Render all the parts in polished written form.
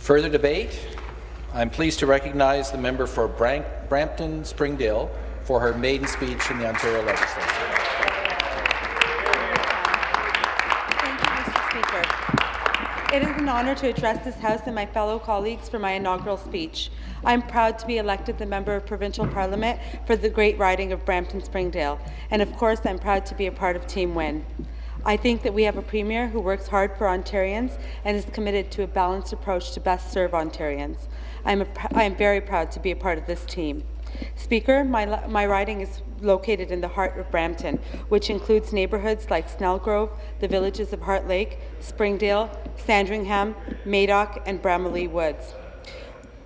Further debate? I'm pleased to recognize the member for Brampton-Springdale for her maiden speech in the Ontario Legislature. Thank you, Mr. Speaker. It is an honour to address this House and my fellow colleagues for my inaugural speech. I'm proud to be elected the member of Provincial Parliament for the great riding of Brampton-Springdale, and of course I'm proud to be a part of Team Win. I think that we have a Premier who works hard for Ontarians and is committed to a balanced approach to best serve Ontarians. I am very proud to be a part of this team. Speaker, my riding is located in the heart of Brampton, which includes neighbourhoods like Snellgrove, the villages of Heart Lake, Springdale, Sandringham, Madoc, and Bramalea Woods.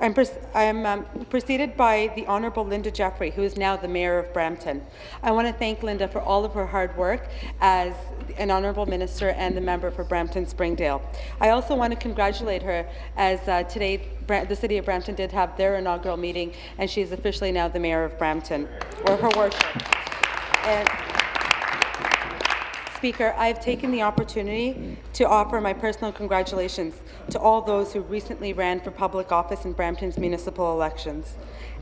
I'm preceded by the Honourable Linda Jeffrey, who is now the Mayor of Brampton. I want to thank Linda for all of her hard work as an Honourable Minister and the member for Brampton-Springdale. I also want to congratulate her as today the City of Brampton did have their inaugural meeting, and she is officially now the Mayor of Brampton, or her worship. And Speaker, I have taken the opportunity to offer my personal congratulations to all those who recently ran for public office in Brampton's municipal elections.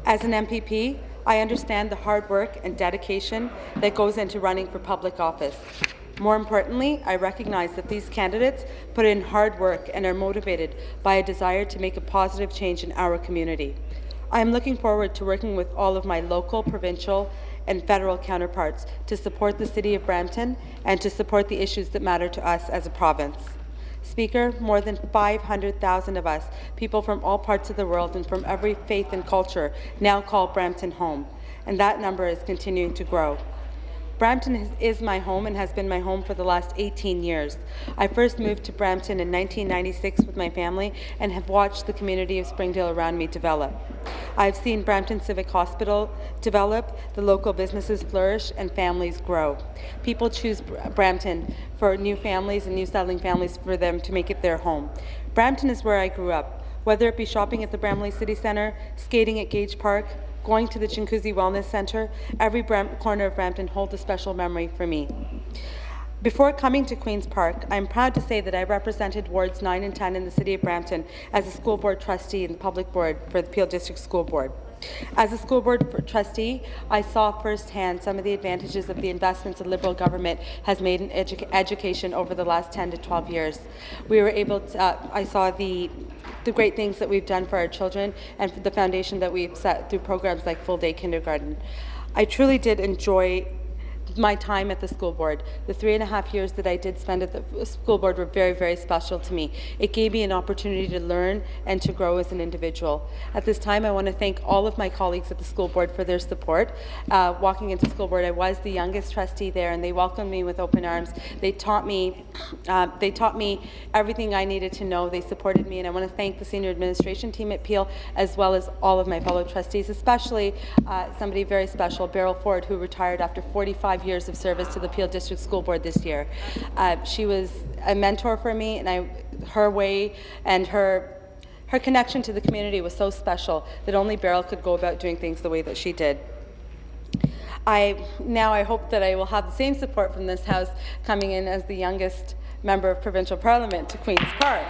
As an MPP, I understand the hard work and dedication that goes into running for public office. More importantly, I recognize that these candidates put in hard work and are motivated by a desire to make a positive change in our community. I am looking forward to working with all of my local, provincial, and federal counterparts to support the City of Brampton and to support the issues that matter to us as a province. Speaker, more than 500,000 of us, people from all parts of the world and from every faith and culture, now call Brampton home, and that number is continuing to grow. Brampton is my home and has been my home for the last 18 years. I first moved to Brampton in 1996 with my family and have watched the community of Springdale around me develop. I've seen Brampton Civic Hospital develop, the local businesses flourish, and families grow. People choose Brampton for new families and new settling families for them to make it their home. Brampton is where I grew up, whether it be shopping at the Bramalea City Centre, skating at Gage Park, going to the Chinguacousy Wellness Centre, every corner of Brampton holds a special memory for me. Before coming to Queen's Park, I'm proud to say that I represented Wards 9 and 10 in the City of Brampton as a school board trustee in the public board for the Peel District School Board. As a school board trustee, I saw firsthand some of the advantages of the investments the Liberal government has made in education over the last 10 to 12 years. We were able to, I saw the great things that we've done for our children and for the foundation that we've set through programs like full-day kindergarten. I truly did enjoy my time at the school board. The 3.5 years that I did spend at the school board were very, very special to me. It gave me an opportunity to learn and to grow as an individual. At this time, I want to thank all of my colleagues at the school board for their support. Walking into school board, I was the youngest trustee there, and they welcomed me with open arms. They taught me everything I needed to know. They supported me, and I want to thank the senior administration team at Peel, as well as all of my fellow trustees, especially somebody very special, Beryl Ford, who retired after 45 years of service to the Peel District School Board this year. She was a mentor for me, and her way and her connection to the community was so special that only Beryl could go about doing things the way that she did. I hope that I will have the same support from this House coming in as the youngest member of Provincial Parliament to Queen's Park.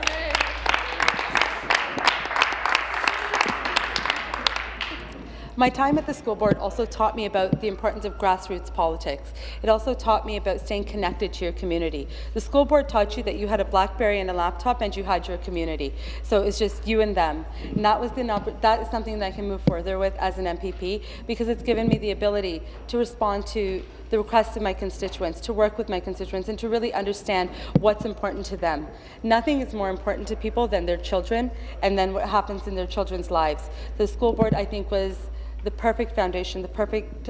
My time at the school board also taught me about the importance of grassroots politics. It also taught me about staying connected to your community. The school board taught you that you had a BlackBerry and a laptop and you had your community. So it's just you and them. And that is something that I can move further with as an MPP, because it's given me the ability to respond to the requests of my constituents, to work with my constituents, and to really understand what's important to them. Nothing is more important to people than their children and then what happens in their children's lives. The school board, I think, was the perfect foundation, the perfect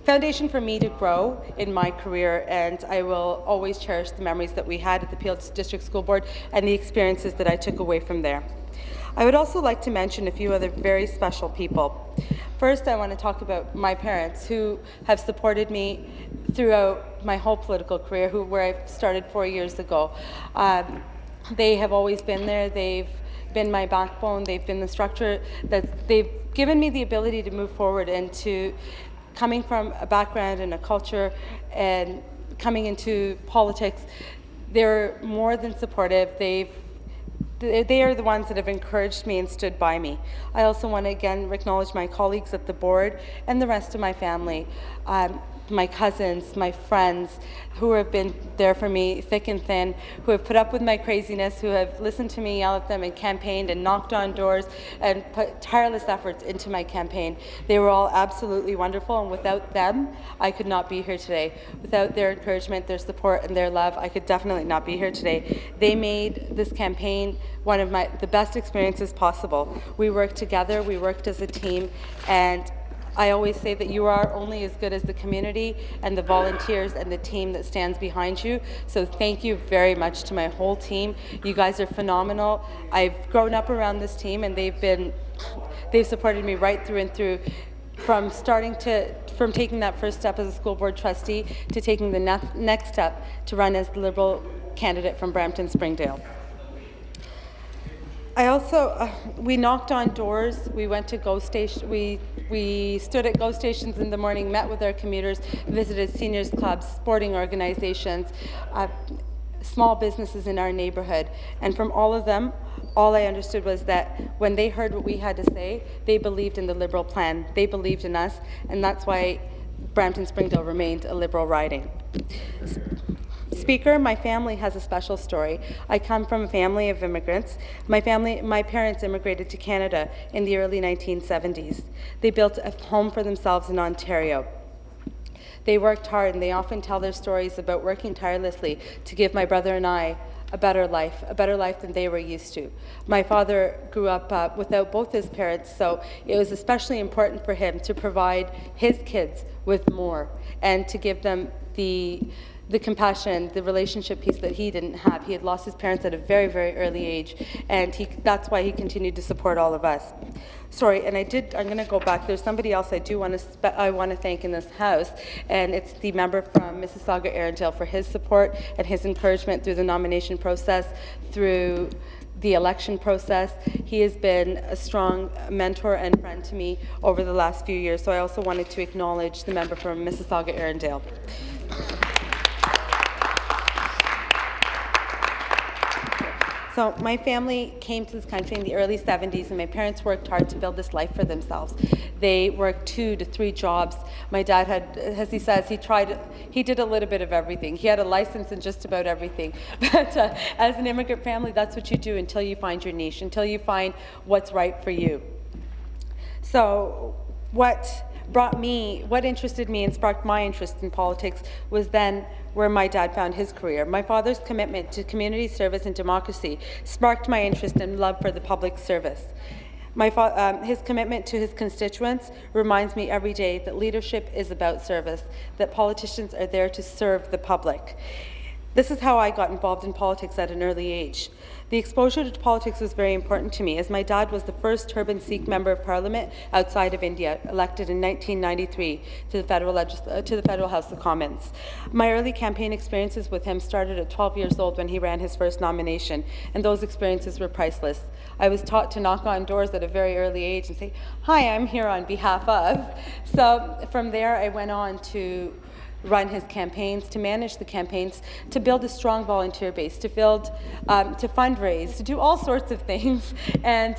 foundation for me to grow in my career, and I will always cherish the memories that we had at the Peel District School Board and the experiences that I took away from there. I would also like to mention a few other very special people. First, I want to talk about my parents, who have supported me throughout my whole political career, where I started 4 years ago. They have always been there. They've been my backbone. They've been the structure that they've given me the ability to move forward, and to coming from a background and a culture and coming into politics, they're more than supportive. They've They are the ones that have encouraged me and stood by me. I also want to again acknowledge my colleagues at the board and the rest of my family, my cousins, my friends, who have been there for me thick and thin, who have put up with my craziness, who have listened to me yell at them and campaigned and knocked on doors and put tireless efforts into my campaign. They were all absolutely wonderful, and without them, I could not be here today. Without their encouragement, their support, and their love, I could definitely not be here today. They made this campaign one of the best experiences possible. We worked together, we worked as a team, and I always say that you are only as good as the community and the volunteers and the team that stands behind you. So thank you very much to my whole team. You guys are phenomenal. I've grown up around this team, and they've supported me right through and through, from taking that first step as a school board trustee to taking the next step to run as the Liberal candidate from Brampton-Springdale. I also, we knocked on doors, we went to GO station, we stood at GO stations in the morning, met with our commuters, visited seniors clubs, sporting organizations, small businesses in our neighborhood, and from all of them, all I understood was that when they heard what we had to say, they believed in the Liberal plan, they believed in us, and that's why Brampton-Springdale remained a Liberal riding. Speaker, my family has a special story. I come from a family of immigrants. My parents immigrated to Canada in the early 1970s. They built a home for themselves in Ontario. They worked hard, and they often tell their stories about working tirelessly to give my brother and I a better life than they were used to. My father grew up without both his parents, so it was especially important for him to provide his kids with more and to give them the compassion, the relationship piece that he didn't have. He had lost his parents at a very, very early age, and that's why he continued to support all of us. Sorry, and I'm going to go back. There's somebody else I want to thank in this House, and it's the member from Mississauga-Streesville for his support and his encouragement through the nomination process, through the election process. He has been a strong mentor and friend to me over the last few years, so I also wanted to acknowledge the member from Mississauga-Streesville. So my family came to this country in the early 70s, and my parents worked hard to build this life for themselves. They worked 2 to 3 jobs. My dad had, as he says, he did a little bit of everything. He had a license in just about everything. But as an immigrant family, that's what you do until you find your niche, until you find what's right for you. So what interested me and sparked my interest in politics was then where my dad found his career. My father's commitment to community service and democracy sparked my interest and love for the public service. His commitment to his constituents reminds me every day that leadership is about service, that politicians are there to serve the public. This is how I got involved in politics at an early age. The exposure to politics was very important to me, as my dad was the first Turban Sikh Member of Parliament outside of India, elected in 1993 to the Federal House of Commons. My early campaign experiences with him started at 12 years old when he ran his first nomination, and those experiences were priceless. I was taught to knock on doors at a very early age and say, "Hi, I'm here on behalf of." So from there, I went on to run his campaigns, to manage the campaigns, to build a strong volunteer base, to fundraise, to do all sorts of things. And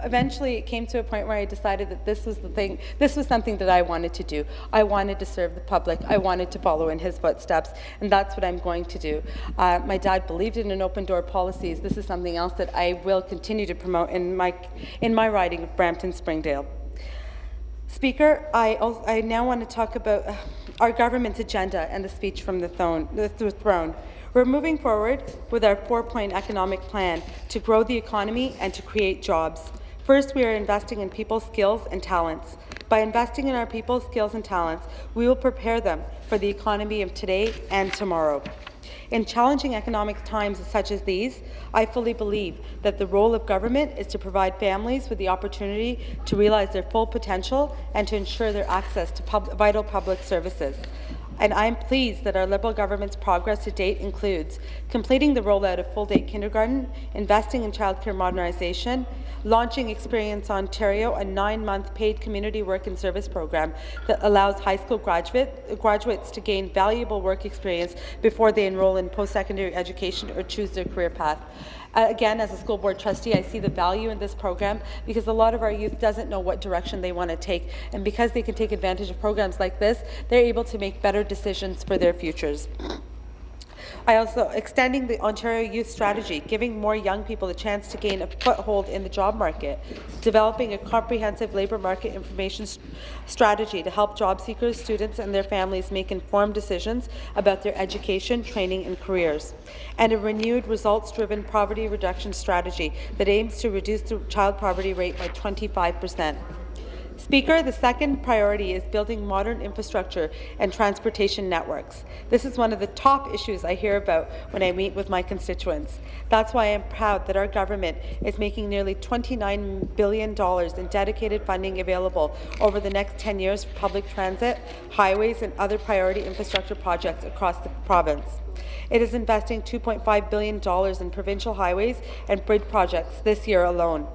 eventually it came to a point where I decided that this was something that I wanted to do. I wanted to serve the public. I wanted to follow in his footsteps, and that's what I'm going to do. My dad believed in an open door policies. This is something else that I will continue to promote in my riding of Brampton-Springdale. Speaker, I now want to talk about our government's agenda and the speech from the throne. We're moving forward with our 4-point economic plan to grow the economy and to create jobs. First, we are investing in people's skills and talents. By investing in our people's skills and talents, we will prepare them for the economy of today and tomorrow. In challenging economic times such as these, I fully believe that the role of government is to provide families with the opportunity to realize their full potential and to ensure their access to vital public services. and I'm pleased that our Liberal government's progress to date includes completing the rollout of full-day kindergarten, investing in childcare modernisation, launching Experience Ontario, a 9-month paid community work and service program that allows high school graduates to gain valuable work experience before they enroll in post-secondary education or choose their career path. Again, as a school board trustee, I see the value in this program because a lot of our youth doesn't know what direction they want to take, and because they can take advantage of programs like this, they're able to make better decisions for their futures. I also extending the Ontario Youth Strategy, giving more young people a chance to gain a foothold in the job market, developing a comprehensive labour market information strategy to help job seekers, students and their families make informed decisions about their education, training and careers, and a renewed results-driven poverty reduction strategy that aims to reduce the child poverty rate by 25%. Speaker, the second priority is building modern infrastructure and transportation networks. This is one of the top issues I hear about when I meet with my constituents. That's why I'm proud that our government is making nearly $29 billion in dedicated funding available over the next 10 years for public transit, highways and other priority infrastructure projects across the province. It is investing $2.5 billion in provincial highways and bridge projects this year alone.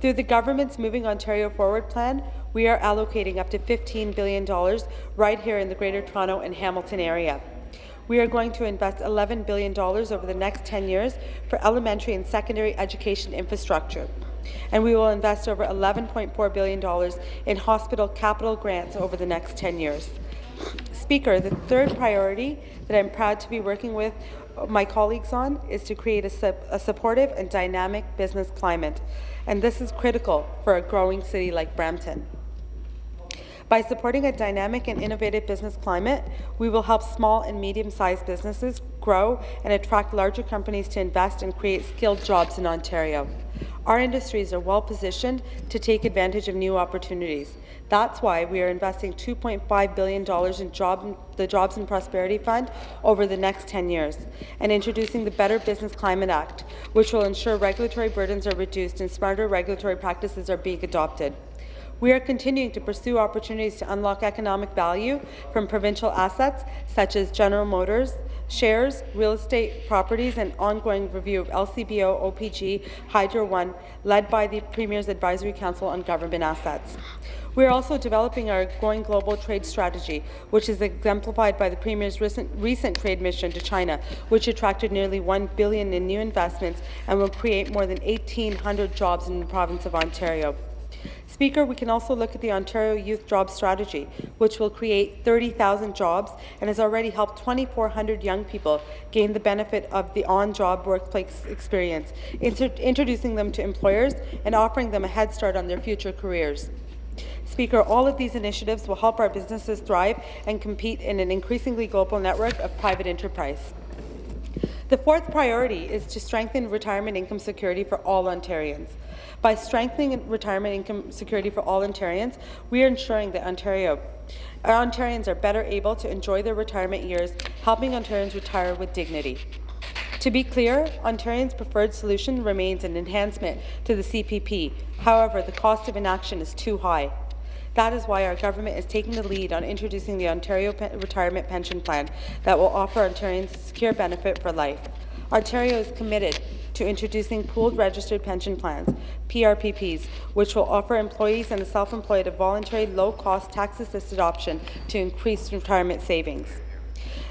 Through the government's Moving Ontario Forward plan, we are allocating up to $15 billion right here in the Greater Toronto and Hamilton area. We are going to invest $11 billion over the next 10 years for elementary and secondary education infrastructure. And we will invest over $11.4 billion in hospital capital grants over the next 10 years. Speaker, the third priority that I'm proud to be working with my colleagues on is to create a supportive and dynamic business climate. And this is critical for a growing city like Brampton. By supporting a dynamic and innovative business climate, we will help small and medium-sized businesses grow and attract larger companies to invest and create skilled jobs in Ontario. Our industries are well positioned to take advantage of new opportunities. That's why we are investing $2.5 billion in the Jobs and Prosperity Fund over the next 10 years and introducing the Better Business Climate Act, which will ensure regulatory burdens are reduced and smarter regulatory practices are being adopted. We are continuing to pursue opportunities to unlock economic value from provincial assets such as General Motors, shares, real estate properties, and ongoing review of LCBO, OPG, Hydro One, led by the Premier's Advisory Council on Government Assets. We are also developing our Growing Global Trade Strategy, which is exemplified by the Premier's recent trade mission to China, which attracted nearly $1 billion in new investments and will create more than 1,800 jobs in the province of Ontario. Speaker, we can also look at the Ontario Youth Job Strategy, which will create 30,000 jobs and has already helped 2,400 young people gain the benefit of the on-job workplace experience, introducing them to employers and offering them a head start on their future careers. Speaker, all of these initiatives will help our businesses thrive and compete in an increasingly global network of private enterprise. The fourth priority is to strengthen retirement income security for all Ontarians. By strengthening retirement income security for all Ontarians, we are ensuring that Ontarians are better able to enjoy their retirement years, helping Ontarians retire with dignity. To be clear, Ontarians' preferred solution remains an enhancement to the CPP. However, the cost of inaction is too high. That is why our government is taking the lead on introducing the Ontario Retirement Pension Plan that will offer Ontarians a secure benefit for life. Ontario is committed to introducing pooled registered pension plans, PRPPs, which will offer employees and the self-employed a voluntary, low-cost, tax-assisted option to increase retirement savings.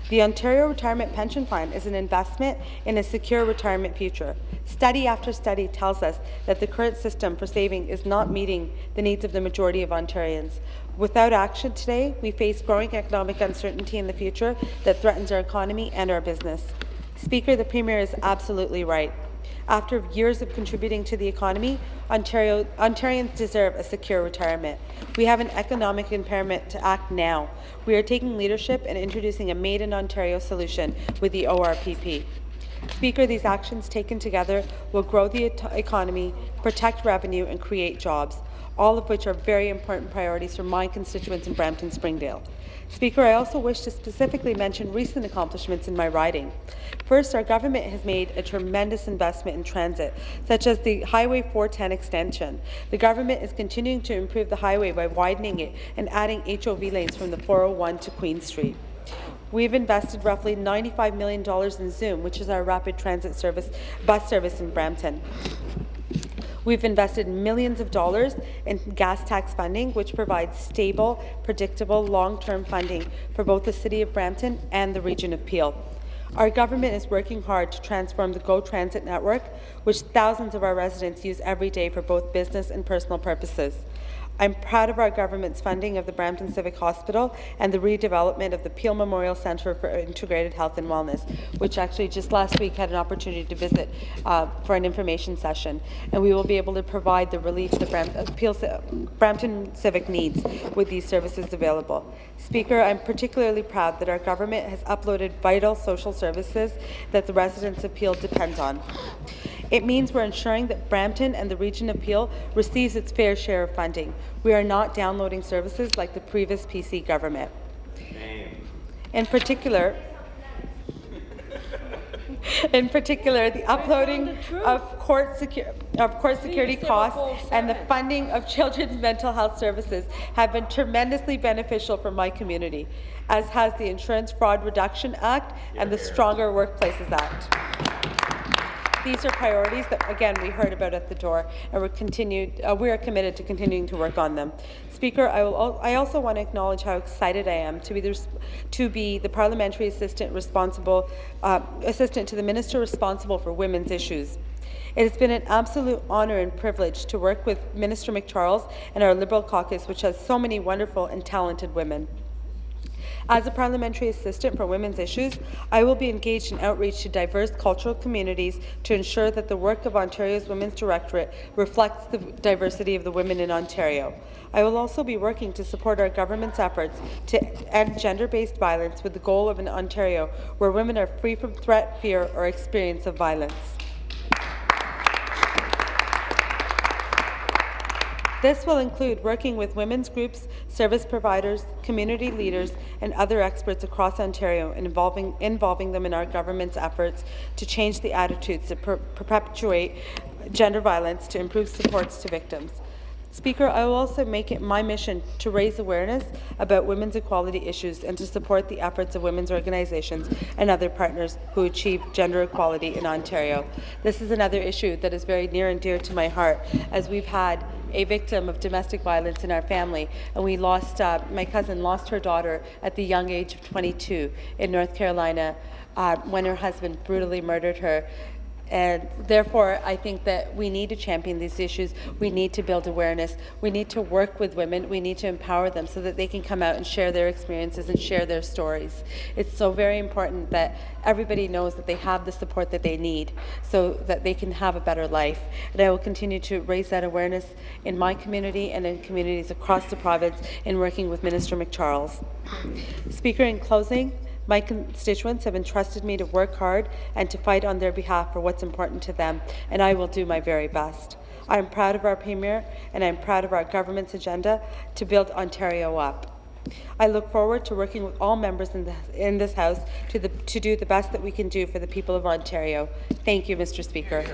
The Ontario Retirement Pension Plan is an investment in a secure retirement future. Study after study tells us that the current system for saving is not meeting the needs of the majority of Ontarians. Without action today, we face growing economic uncertainty in the future that threatens our economy and our business. Speaker, the Premier is absolutely right. After years of contributing to the economy, Ontarians deserve a secure retirement. We have an economic impairment to act now. We are taking leadership and introducing a Maiden Ontario solution with the ORPP. Speaker, these actions taken together will grow the economy, protect revenue and create jobs, all of which are very important priorities for my constituents in Brampton-Springdale. Speaker, I also wish to specifically mention recent accomplishments in my riding. First, our government has made a tremendous investment in transit, such as the Highway 410 extension. The government is continuing to improve the highway by widening it and adding HOV lanes from the 401 to Queen Street. We've invested roughly $95 million in Zoom, which is our rapid transit service, bus service in Brampton. We've invested millions of dollars in gas tax funding, which provides stable, predictable, long-term funding for both the City of Brampton and the region of Peel. Our government is working hard to transform the GO Transit network, which thousands of our residents use every day for both business and personal purposes. I'm proud of our government's funding of the Brampton Civic Hospital and the redevelopment of the Peel Memorial Centre for Integrated Health and Wellness, which actually just last week had an opportunity to visit for an information session. And we will be able to provide the relief the Brampton Civic needs with these services available. Speaker, I'm particularly proud that our government has uploaded vital social services that the residents of Peel depend on. It means we're ensuring that Brampton and the region of Peel receives its fair share of funding. We are not downloading services like the previous PC government. In particular, the uploading of court security costs and the funding of children's mental health services have been tremendously beneficial for my community, as has the Insurance Fraud Reduction Act and the Stronger Workplaces Act. These are priorities that, again, we heard about at the door, and we are committed to continuing to work on them. Speaker, I also want to acknowledge how excited I am to be the parliamentary assistant to the minister responsible for women's issues. It has been an absolute honour and privilege to work with Minister McCharles and our Liberal caucus, which has so many wonderful and talented women. As a parliamentary assistant for women's issues, I will be engaged in outreach to diverse cultural communities to ensure that the work of Ontario's Women's Directorate reflects the diversity of the women in Ontario. I will also be working to support our government's efforts to end gender-based violence with the goal of an Ontario where women are free from threat, fear, or experience of violence. This will include working with women's groups, service providers, community leaders, and other experts across Ontario, and involving them in our government's efforts to change the attitudes that perpetuate gender violence to improve supports to victims. Speaker, I will also make it my mission to raise awareness about women's equality issues and to support the efforts of women's organizations and other partners who achieve gender equality in Ontario. This is another issue that is very near and dear to my heart, as we've had a victim of domestic violence in our family, and we lost, my cousin lost her daughter at the young age of 22 in North Carolina when her husband brutally murdered her. And therefore, I think that we need to champion these issues. We need to build awareness. We need to work with women. We need to empower them so that they can come out and share their experiences and share their stories. It's so very important that everybody knows that they have the support that they need so that they can have a better life. And I will continue to raise that awareness in my community and in communities across the province in working with Minister McCharles. Speaker, in closing, my constituents have entrusted me to work hard and to fight on their behalf for what's important to them, and I will do my very best. I am proud of our Premier, and I am proud of our government's agenda to build Ontario up. I look forward to working with all members in this House to do the best that we can do for the people of Ontario. Thank you, Mr. Speaker.